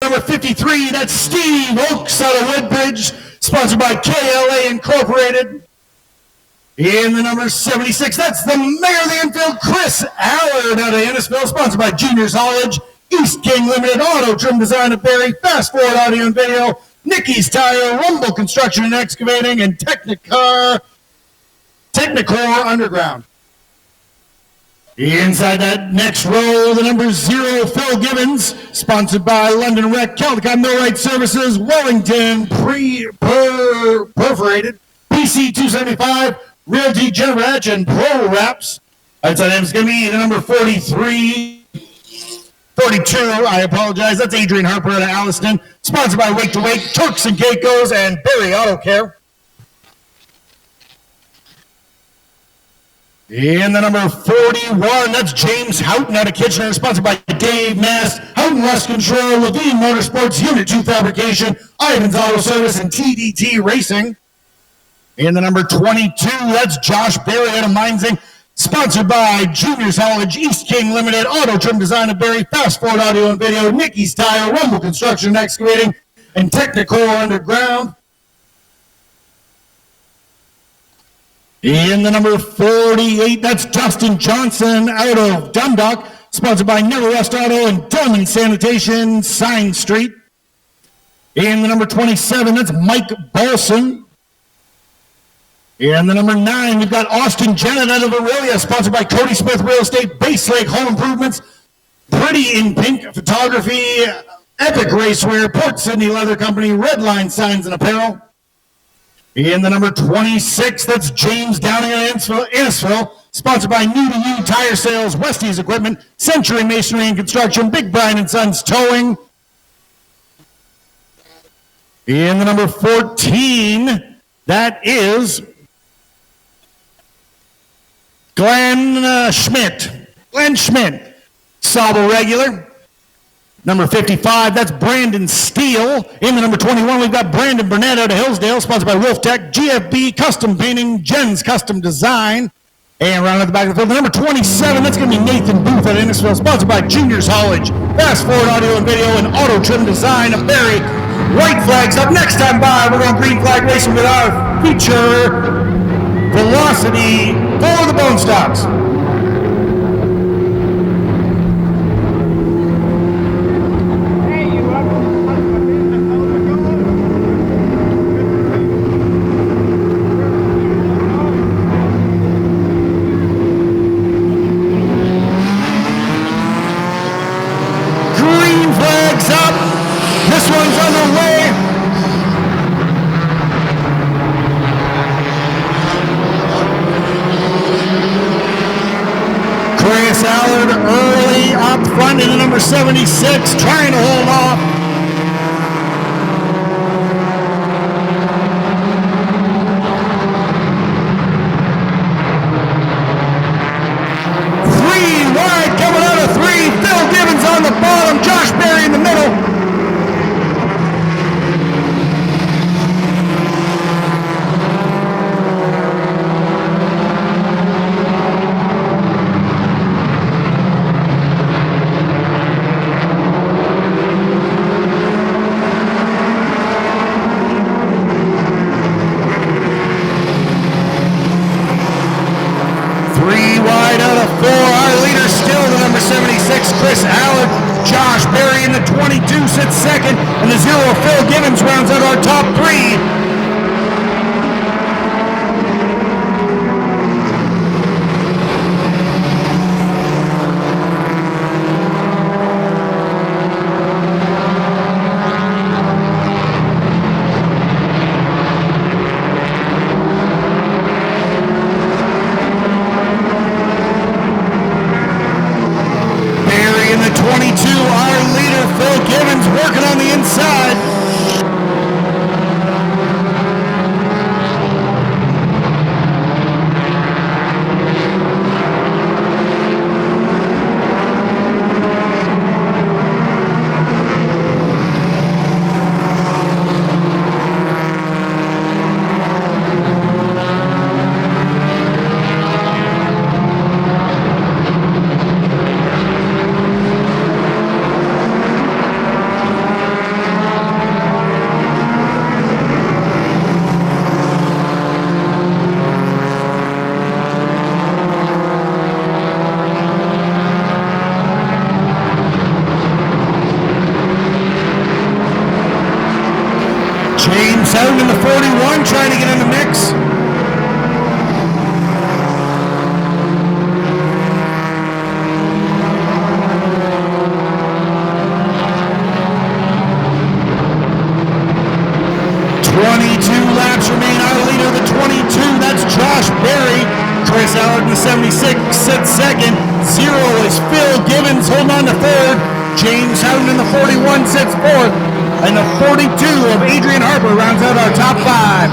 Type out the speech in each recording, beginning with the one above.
number 53, that's Steve Oakes out of Woodbridge, sponsored by KLA Incorporated. In the number 76, that's the mayor of the infield, Chris Allard out of Innisfil, sponsored by Juniors College, East King Limited, Auto Trim Design of Barrie, Fast Forward Audio and Video, Nicky's Tire, Rumble Construction and Excavating, and Technicore Underground. Inside that next row, the number 0, Phil Gibbons, sponsored by London Rec, Caldecott Millwright Services, Wellington Perforated, PC 275, Realty Generatch, and Pro Wraps. Outside them is going to be the number 42, I apologize. That's Adrian Harper out of Alliston, sponsored by Wake to Wake, Turks and Caicos, and Barrie Auto Care. In the number 41, that's James Houghton out of Kitchener, sponsored by Dave Mast, Houghton Rust Control, Levine Motorsports, Unit 2 Fabrication, Ivan's Auto Service, and TDT Racing. In the number 22, that's Josh Berry out of Minesing, sponsored by Juniors College, East King Limited, Auto Trim Design of Barrie, Fast Forward Audio and Video, Nicky's Tire, Rumble Construction and Excavating, and Technicore Underground. In the number 48, that's Dustin Johnson out of Dundalk, sponsored by Never Rust Auto and Diamond Sanitation, Sign Street. In the number 27, that's Mike Balson. In the number 9, we've got Austin Jennett out of Aurelia, sponsored by Cody Smith Real Estate, Base Lake Home Improvements, Pretty in Pink Photography, Epic Racewear, Port Sydney Leather Company, Redline Signs and Apparel. In the number 26, that's James Downing of Innisfil, sponsored by New to You Tire Sales, Westies Equipment, Century Masonry and Construction, Big Brian and Sons Towing. In the number 14, that is Glenn Schmidt, Sauble regular. Number 55, that's Brandon Steele. In the number 21, we've got Brandon Burnett out of Hillsdale, sponsored by Wolf Tech, GFB Custom Painting, Jen's Custom Design. And round at the back of the field, the number 27, that's going to be Nathan Booth out of Innisfil, sponsored by Juniors College, Fast Forward Audio and Video, and Auto Trim Design of Barrie. White flags up next time by. We're going green flag racing with our feature Velocity for the Bone Stocks. Allard early up front in the number 76, trying to hold off. Three wide, coming out of 3. Phil Gibbons on the bottom, Josh Berry in the middle. Chris Allard, Josh Berry in the 22 sits second, and the 0 Phil Gibbons rounds out our top 3. James Houghton in the 41 trying to get in the mix. Laps remain. Our leader, the 22, that's Josh Berry. Chris Allard in the 76 sits second. 0 is Phil Gibbons holding on to third. James Houghton in the 41 sits fourth. And the 42 of Adrian Harper rounds out our top 5.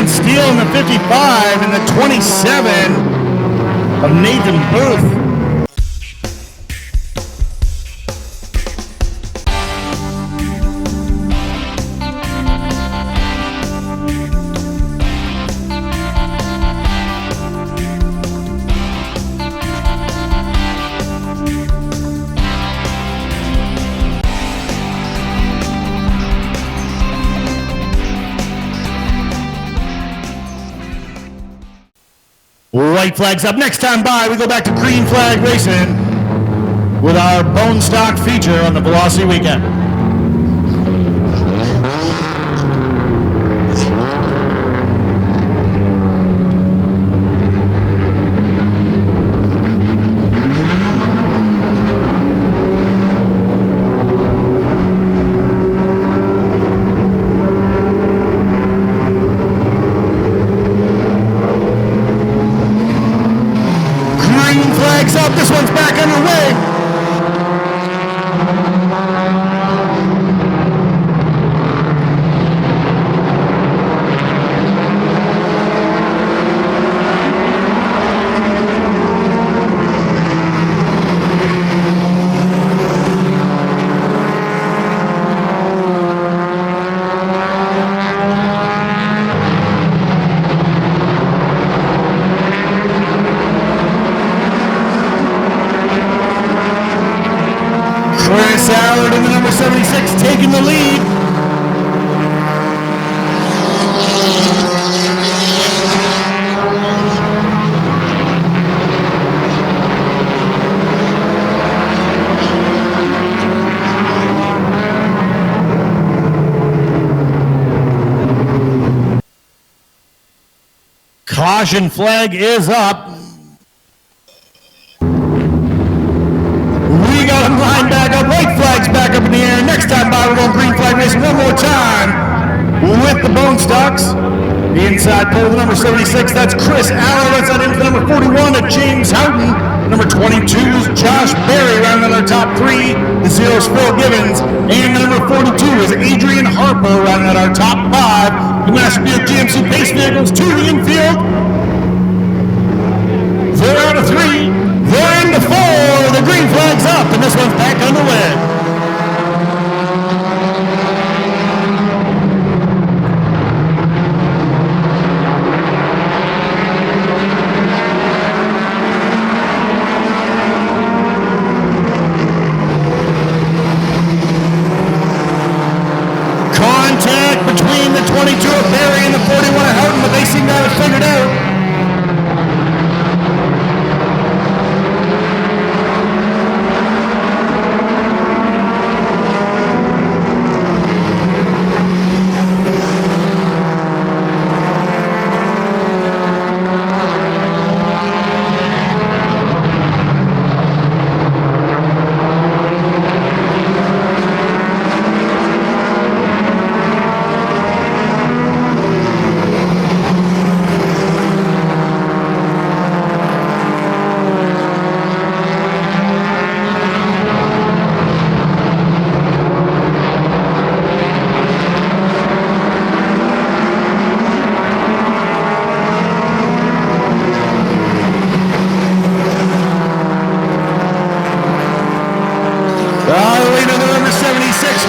Steele in the 55 and the 27 of Nathan Booth. White flags up. Next time by, we go back to green flag racing with our bone stock feature on the Velocity Weekend. Up. This one's back underway. Chris Allard in the number 76 taking the lead. Caution flag is up. We got him lined back up. White flag's back up in the air. Next time by, we're going green flag racing one more time with the bone stocks. The inside pole, the number 76, that's Chris Allard. That's out into the number 41 of James Houghton. Number 22 is Josh Berry, rounding out our top 3. The 0 is Phil Gibbons. And the number 42 is Adrian Harper, rounding out our top 5. The Masterfield GMC Pace vehicles to the infield. 4 out of 3. They're into 4. The green flag's up, and this one's back underway. Contact between the 22 of Barry and the 41 of Houghton, but they seem to have it figured out.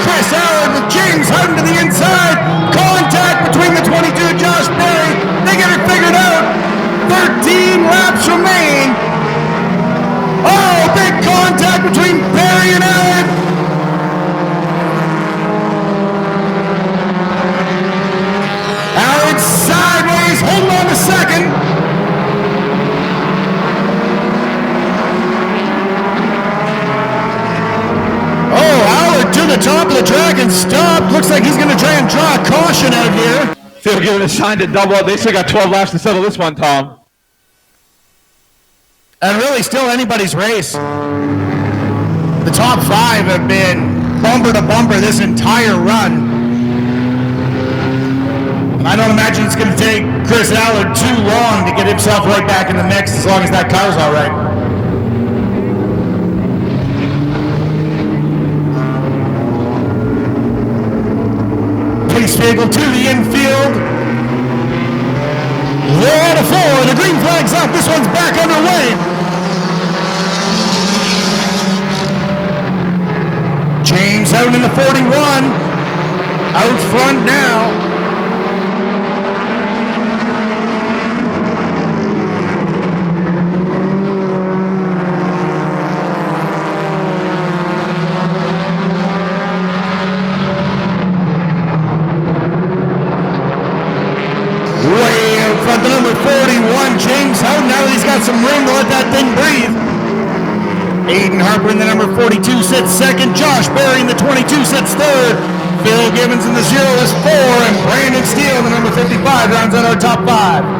Chris Allard with James Houghton to the inside. Contact between the 22, Josh Berry. They get it figured out. 13 laps remain. Oh, big contact between Berry and Allard. Allard sideways, holding on to second. To the top of the track and stopped. Looks like he's going to try and draw a caution out here. Still giving a sign to double up. They still got 12 laps to settle this one, Tom. And really still anybody's race. The top five have been bumper to bumper this entire run. And I don't imagine it's going to take Chris Allard too long to get himself right back in the mix as long as that car's all right. Vehicle to the infield. They're out of four. The green flag's up. This one's back underway. James out in the 41. Out front now. The number 41, James Houghton. Now that he's got some room to let that thing breathe. Aiden Harper in the number 42 sits second. Josh Berry in the 22 sits third. Phil Gibbons in the 0 is 4. And Brandon Steele in the number 55 rounds out our top 5.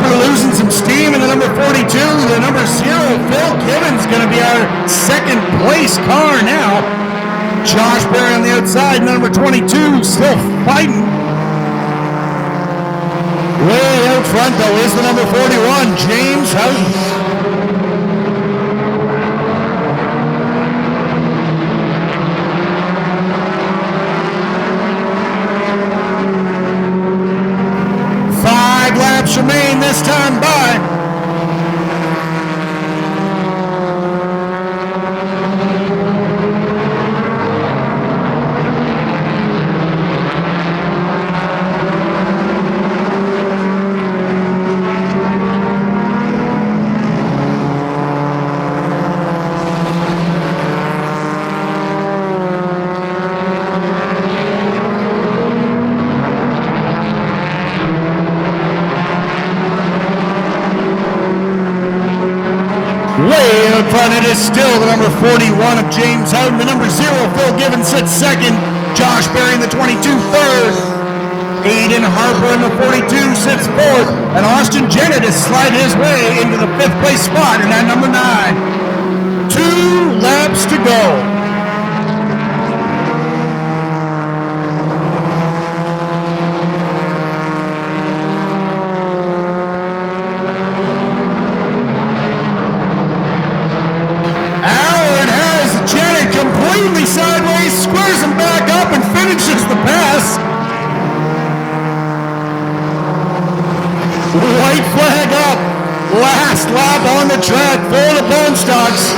Losing some steam in the number 42, the number 0, Phil Gibbons going to be our second place car now. Josh Berry on the outside, number 22, still fighting. Way out front though is the number 41, James Houghton. Remain this time by. Way out front, it is still the number 41 of James Houghton. The number 0, Phil Gibbons sits second. Josh Berry in the 22, third. Aiden Harper in the 42 sits fourth. And Austin Jennett has slid his way into the 5th place spot in that number 9. 2 laps to go. Sideways, squares him back up and finishes the pass. White flag up. Last lap on the track for the Bone Stocks.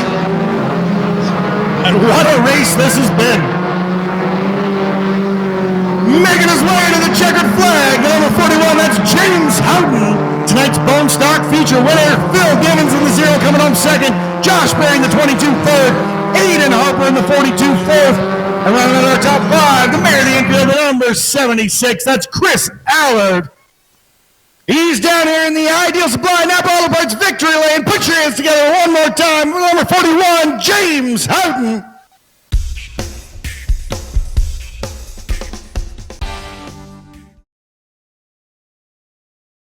And what a race this has been. Making his way to the checkered flag, number 41, that's James Houghton. Tonight's Bone Stock feature winner, Phil Gibbons in the 0 coming home second. Josh Berry in the 22 third. Aiden Harper in the 42 fourth. And rounding out our top 5, the mayor of the infield, the number 76, that's Chris Allard He's down here in the Ideal Supply Napa Auto Parts victory lane. Put your hands together one more time. Number 41, James Houghton.